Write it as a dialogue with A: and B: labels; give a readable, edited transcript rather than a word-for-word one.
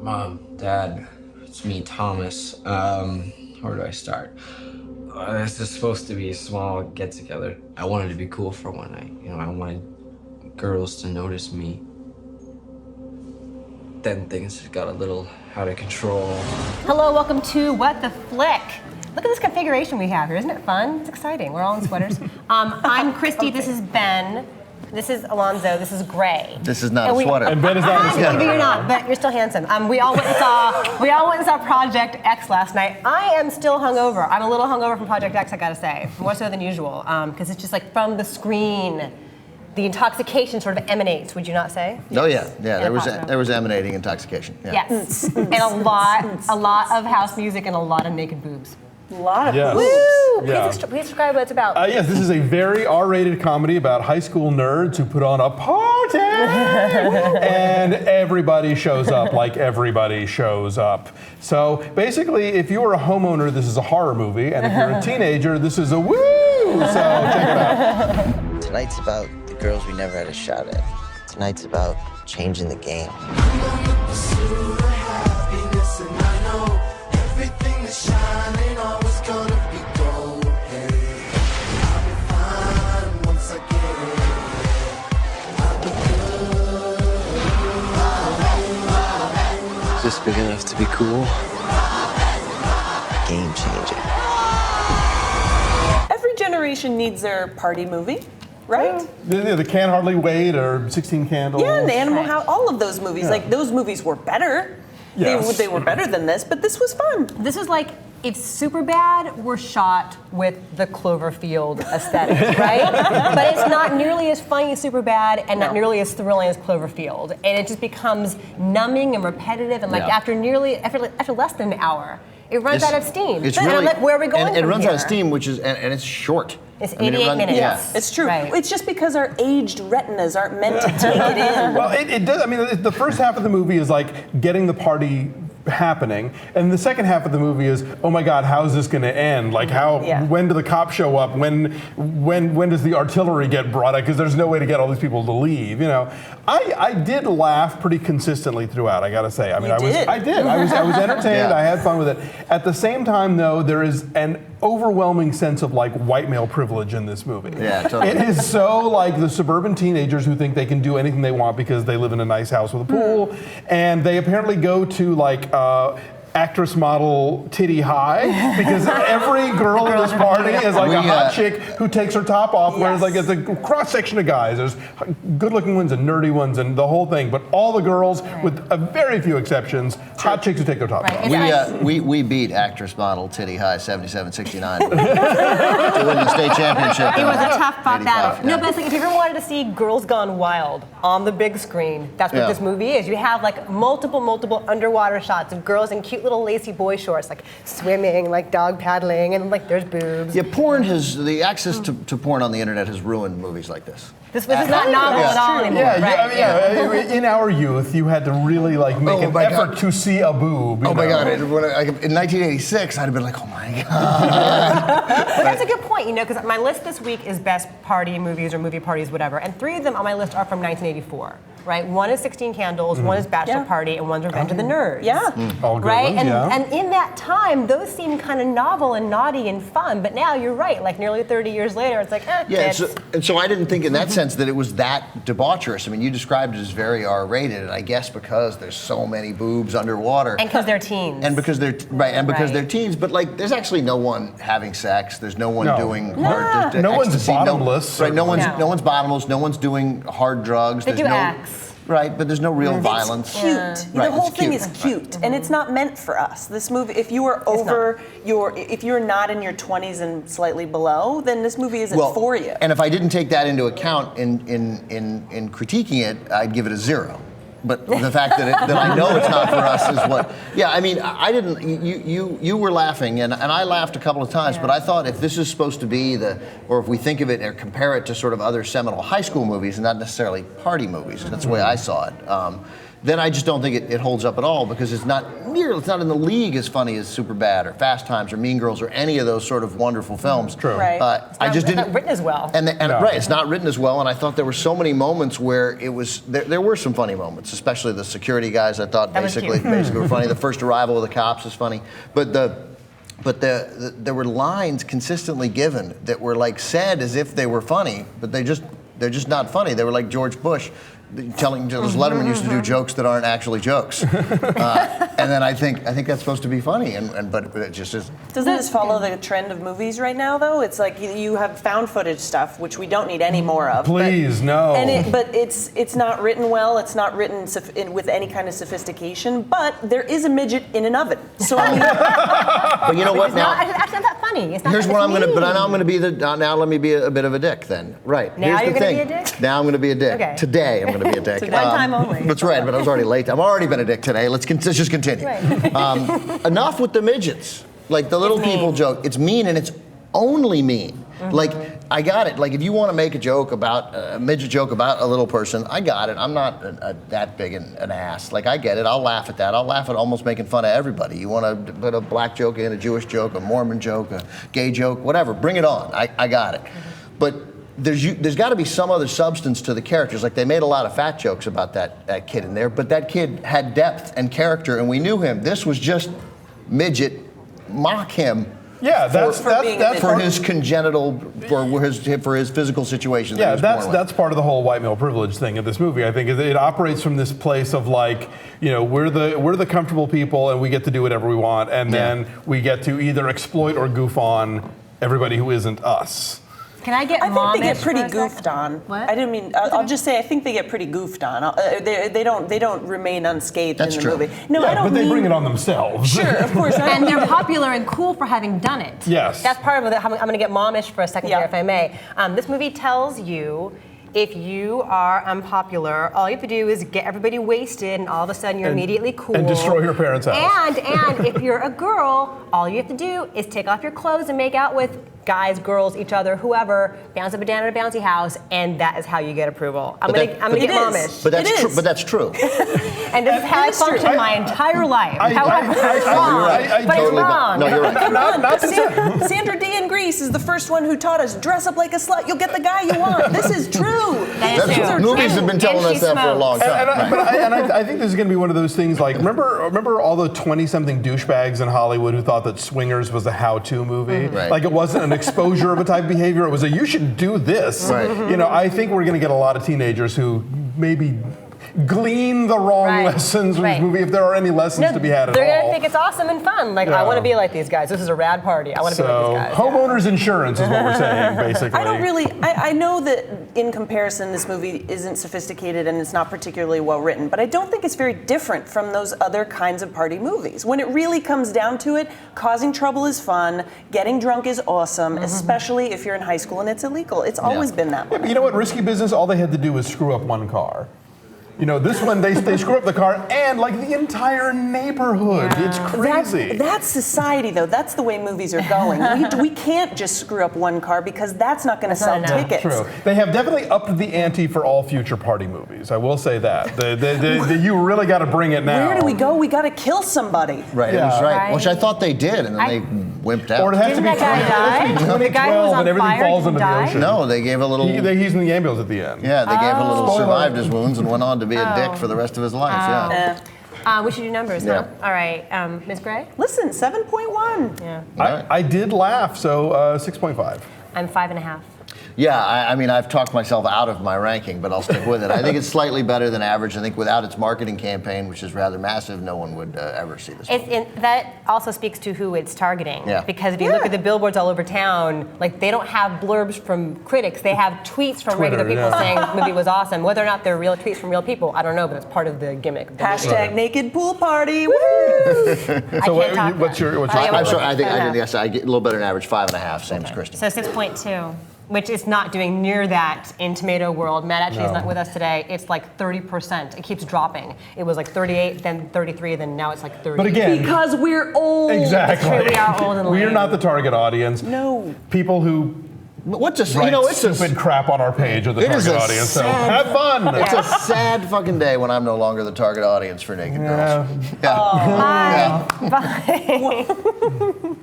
A: Mom, Dad, it's me, Thomas. Where do I start? This is supposed to be a small get-together. I wanted to be cool for one night. You know, I wanted girls to notice me. Then things got a little out of control.
B: Hello, welcome to What the Flick. Look at this configuration we have here. Isn't it fun? It's exciting. We're all in sweaters. I'm Christy. This is Ben. This is Alonso. This is Grae.
C: This is not a sweater.
D: And Ben is not a sweater.
B: Maybe you're not, but you're still handsome. We all went and saw Project X last night. I am still hungover. I'm a little hungover from Project X, I gotta say, more so than usual, because it's just like from the screen, the intoxication sort of emanates. Would you not say?
C: Oh yeah. There was emanating intoxication. Yeah.
B: Yes, and a lot of house music and a lot of naked boobs.
E: A lot of
D: Yes.
B: Woo!
D: Yeah.
B: Please describe what it's about.
D: Yes, this is a very R-rated comedy about high school nerds who put on a party, and everybody shows up like everybody shows up. So basically, if you were a homeowner, this is a horror movie, and if you're a teenager, this is a woo! So check it out.
F: Tonight's about the girls we never had a shot at. Tonight's about changing the game.
A: Just big enough to be cool.
F: Game changer.
E: Every generation needs their party movie, right?
D: The Can't Hardly Wait or 16 Candles.
E: Yeah, and the Animal House, all of those movies.
D: Yeah.
E: Like, those movies were better.
D: Yes.
E: They were better than this, but this was fun.
B: This is like if Superbad were shot with the Cloverfield aesthetic, right? But it's not nearly as funny as Superbad and not nearly as thrilling as Cloverfield. And it just becomes numbing and repetitive and like after less than an hour, it runs out of steam.
C: It's
B: and
C: really,
B: I'm like, where are we going
C: and it
B: from
C: runs
B: here?
C: out of steam, which is, and it's short.
B: It's 88 minutes.
C: Yeah.
E: It's true.
B: Right.
E: It's just because our aged retinas aren't meant to take it in.
D: Well, it does. I mean, the first half of the movie is like getting the party happening, and the second half of the movie is, oh my God, how is this going to end? Like, when do the cops show up? When does the artillery get brought up? Because there's no way to get all these people to leave. You know, I did laugh pretty consistently throughout. I got to say. I mean, I was entertained. I had fun with it. At the same time, though, there is an overwhelming sense of like white male privilege in this movie.
C: Yeah, totally.
D: It is so like the suburban teenagers who think they can do anything they want because they live in a nice house with a pool, and they apparently go to like actress model titty high because every girl in this party is like a hot chick who takes her top off, whereas like it's a cross section of guys. There's good looking ones and nerdy ones and the whole thing, but all the girls, with a very few exceptions, hot chicks who take their top off.
C: We beat actress model titty high 77-69 to win the state championship.
B: It was a tough fought battle.
C: Yeah.
B: No, but it's like if you ever wanted to see Girls Gone Wild on the big screen, that's what this movie is. You have like multiple underwater shots of girls in cute little lacy boy shorts, like swimming, like dog paddling, and like there's boobs.
C: Yeah, porn the access to porn on the internet has ruined movies like this.
B: This is not novel at all anymore.
D: In our youth, you had to really like make an effort to see a boob.
C: Oh my God! In 1986, I'd have been like, oh my God.
B: But that's a good point, you know, because my list this week is best party movies or movie parties, whatever, and 3 of them on my list are from 1984. Right, one is 16 Candles, one is Bachelor Party, and one's Revenge of the Nerds.
E: Yeah,
D: all good
B: right.
D: ones,
B: And in that time, those seemed kind of novel and naughty and fun. But now you're right, like nearly 30 years later, it's like,
C: so I didn't think in that sense that it was that debaucherous. I mean, you described it as very R-rated, and I guess because there's so many boobs underwater,
B: and because they're teens,
C: and because they're they're teens. But like, there's actually no one having sex. There's no one doing hard.
D: No one's bottomless.
C: No one's bottomless. No one's doing hard drugs.
B: They
C: There's
B: do
C: no
B: acts.
C: Right, but there's no real violence.
E: It's cute. The whole thing is cute, and it's not meant for us. This movie, if you are if you're not in your 20s and slightly below, then this movie isn't for you.
C: And if I didn't take that into account in critiquing it, I'd give it a 0. But the fact that I know it's not for us is what. Yeah, I mean, I didn't. You were laughing, and I laughed a couple of times. But I thought if this is supposed to be or if we think of it or compare it to sort of other seminal high school movies, and not necessarily party movies, that's the way I saw it. then I just don't think it holds up at all because it's not in the league as funny as Superbad or Fast Times or Mean Girls or any of those sort of wonderful films.
D: True.
E: Right.
B: It's not written as well.
C: Right, it's not written as well, and I thought there were so many moments where it was. There were some funny moments, especially the security guys. I thought basically were funny. The first arrival of the cops is funny, but there were lines consistently given that were like said as if they were funny, but they're just not funny. They were like George Bush telling Letterman used to do jokes that aren't actually jokes, and then I think that's supposed to be funny, but it just is.
E: Doesn't this follow the trend of movies right now, though? It's like you have found footage stuff, which we don't need any more of.
D: Please, no.
E: But it's not written well. It's not written with any kind of sophistication. But there is a midget in an oven. So I mean,
C: but you know what? Now,
B: It's actually not that funny. It's not
C: here's
B: that
C: what I'm gonna.
B: mean.
C: But now I'm gonna be now let me be a bit of a dick then. Right.
B: Now
C: Here's
B: you're
C: the
B: gonna
C: thing.
B: be a dick?
C: Now I'm gonna be a dick.
B: Okay.
C: Today I'm gonna be a dick.
E: One time only.
C: That's right. But I was already late. I've already been a dick today. Let's just continue.
B: Right.
C: Enough with the midgets. Like the little people joke. It's mean and it's only mean. Like, I got it. Like, if you want to make a midget joke about a little person, I got it. I'm not that big an ass. Like, I get it. I'll laugh at that. I'll laugh at almost making fun of everybody. You want to put a black joke in, a Jewish joke, a Mormon joke, a gay joke, whatever. Bring it on. I got it. But there's got to be some other substance to the characters. Like, they made a lot of fat jokes about that kid in there, but that kid had depth and character, and we knew him. This was just midget, mock him.
D: Yeah, that's
C: for his congenital, for his physical situation.
D: Yeah, that's part of the whole white male privilege thing of this movie. I think it operates from this place of like, we're the comfortable people and we get to do whatever we want, and then we get to either exploit or goof on everybody who isn't us.
B: Can I get
E: I think they get pretty
B: for a
E: goofed
B: second?
E: on.
B: What?
E: I didn't mean. I'll just say I think they get pretty goofed on. They don't remain unscathed
C: That's
E: in the
C: true.
E: movie. No,
D: Yeah,
E: I don't.
D: but they bring it on themselves.
E: Sure, of course.
B: And they're popular and cool for having done it.
D: Yes.
B: That's part of it. I'm going to get momish for a second
E: Yeah.
B: here, if I may. This movie tells you if you are unpopular, all you have to do is get everybody wasted, and all of a sudden you're immediately cool.
D: And destroy your parents' house.
B: And if you're a girl, all you have to do is take off your clothes and make out with guys, girls, each other, whoever, bounce up and down at a bouncy house, and that is how you get approval. I'm gonna get momish.
C: But that's true. But that's true.
B: And this is how I functioned my entire life. However, it's wrong. But it's
C: totally
B: wrong.
C: No, you're right.
D: Not to
E: Sandra Dee in Grease is the first one who taught us dress up like a slut. You'll get the guy you want. This is true.
B: That is true.
C: Movies have been telling us that for a long time.
D: I think this is going to be one of those things like, remember all the 20-something douchebags in Hollywood who thought that Swingers was a how-to movie?
C: Right.
D: Like, it wasn't an exposure of a type of behavior. It was you should do this.
C: Right.
D: I think we're going to get a lot of teenagers who maybe glean the wrong lessons from this movie, if there are any lessons to be had at all.
B: They're going to think it's awesome and fun. Like, I want to be like these guys. This is a rad party. I want to be like these guys.
D: Homeowners insurance is what we're saying, basically.
E: I don't really. I know that in comparison, this movie isn't sophisticated and it's not particularly well written, but I don't think it's very different from those other kinds of party movies. When it really comes down to it, causing trouble is fun, getting drunk is awesome, especially if you're in high school and it's illegal. It's always been that way.
D: You know what? Risky Business, all they had to do was screw up one car. This one, they screw up the car and like the entire neighborhood. Yeah. It's crazy.
E: That's society, though. That's the way movies are going. we can't just screw up one car because that's not going to sell tickets.
D: True. They have definitely upped the ante for all future party movies. I will say that. You really got to bring it now.
E: Where do we go? We got to kill somebody.
C: Right,
D: Yeah.
C: it was right. Which I thought they did, and then they wimped out.
D: Or it has to be
B: Didn't that guy die?
D: 2012
B: The guy who was on
D: and everything
B: fire
D: falls
B: didn't
D: into the
B: die?
D: ocean.
C: No, they gave a little.
D: He's in the ambulance at the end.
C: Yeah, they gave a little.
D: Spoiler.
C: Survived his wounds and went on to be a dick for the rest of his life. Yeah.
B: We should do numbers,
C: Yeah.
B: huh? All right. Ms. Gray?
E: Listen, 7.1.
B: Yeah.
D: I did laugh, so 6.5.
B: I'm 5.5.
C: Yeah, I mean, I've talked myself out of my ranking, but I'll stick with it. I think it's slightly better than average. I think without its marketing campaign, which is rather massive, no one would ever see this movie.
B: That also speaks to who it's targeting.
C: Yeah.
B: Because if you look at the billboards all over town, like they don't have blurbs from critics. They have tweets from
D: Twitter,
B: regular people
D: yeah.
B: saying the movie was awesome. Whether or not they're real tweets from real people, I don't know, but it's part of the gimmick. Of the movie.
E: Hashtag naked pool party. Woo!
B: I
D: So
B: can't top
D: what's
B: that.
D: your
C: I'm sorry, I think
B: 5.5.
C: yes, I get a little better than average, 5.5, same as Christy.
B: So 6.2, which is not doing near that in Tomato World. Matt actually is not with us today. It's like 30%. It keeps dropping. It was like 38, then 33, then now it's like 30.
D: But again,
E: Because we're old.
D: exactly.
B: It's true, we are old and
D: We are
B: lame.
D: not the target audience.
E: No.
D: People who
C: What just
D: Write
C: it's
D: stupid crap on our page of the
C: it is
D: target
C: a
D: audience. So
C: sad-
D: have fun.
C: It's a sad fucking day when I'm no longer the target audience for naked girls. Yeah.
B: Bye. Bye.